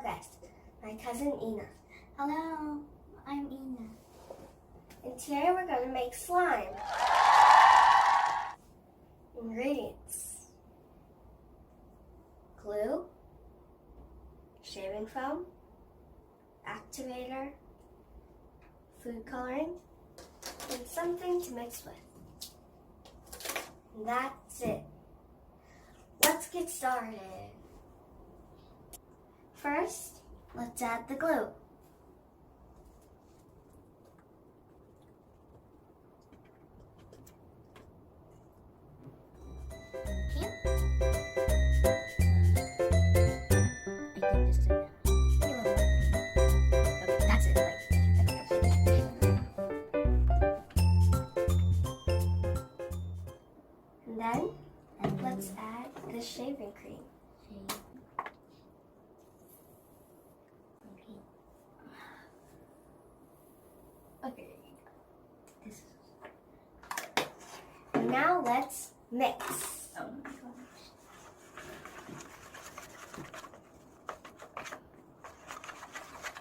guest, my cousin Ina. Hello, I'm Ina. And today we're going to make slime. Ingredients: glue, shaving foam, activator, food coloring, and something to mix with. And that's it. Let's get started. First, let's add the glue. And then let's add the shaving cream. Okay. This. And now let's mix. Oh my gosh.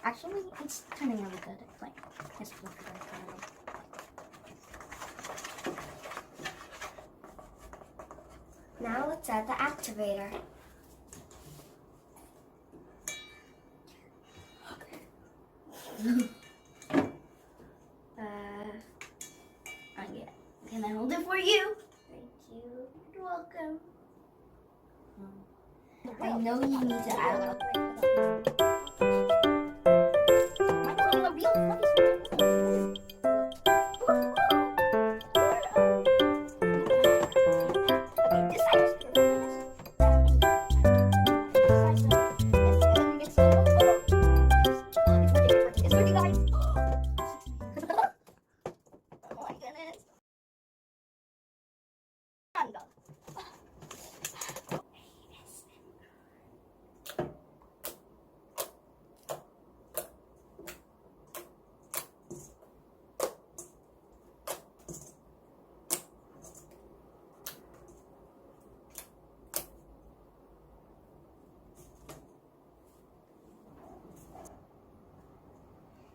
Actually, it's turning really good. Like, it's really good. Now let's add the activator. Can I hold it for you? Thank you. You're welcome. I know you need to add.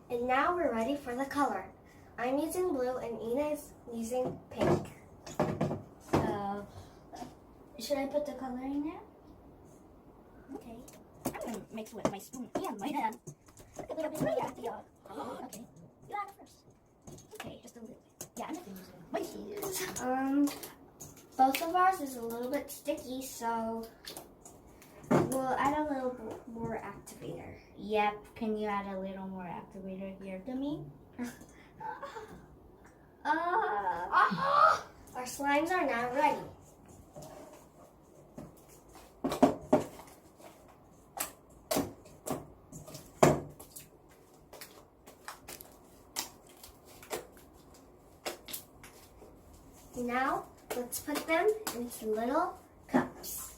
And now we're ready for the color. I'm using blue and Ina is using pink. So, should I put the color in there? Okay. I'm going to mix with my spoon and my hand. A little bit right at the okay. You add it first. Okay, just a little bit. Yeah, I'm not going to use it. My shoes. Both of ours is a little bit sticky, so we'll add a little more activator. Yep. Can you add a little more activator here to me? Our slimes are now ready. Now, let's put them into little cups.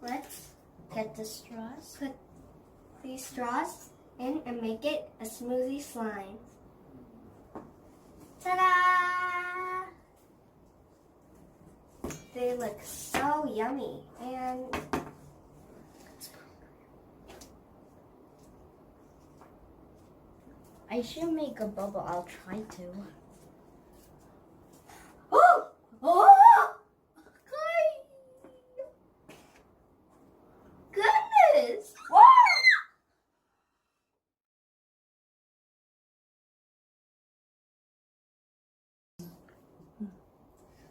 Let's Get the straws. put these straws in and make it a smoothie slime. Ta-da! They look so yummy, and I should make a bubble. I'll try to. oh! Goodness!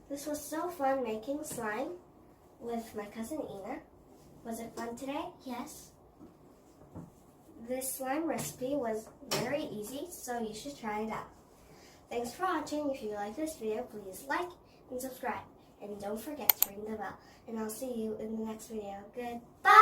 This was so fun making slime with my cousin Ina. Was it fun today? Yes. This slime recipe was very easy, so you should try it out. Thanks for watching. If you like this video, please like and subscribe. And don't forget to ring the bell. And I'll see you in the next video. Goodbye!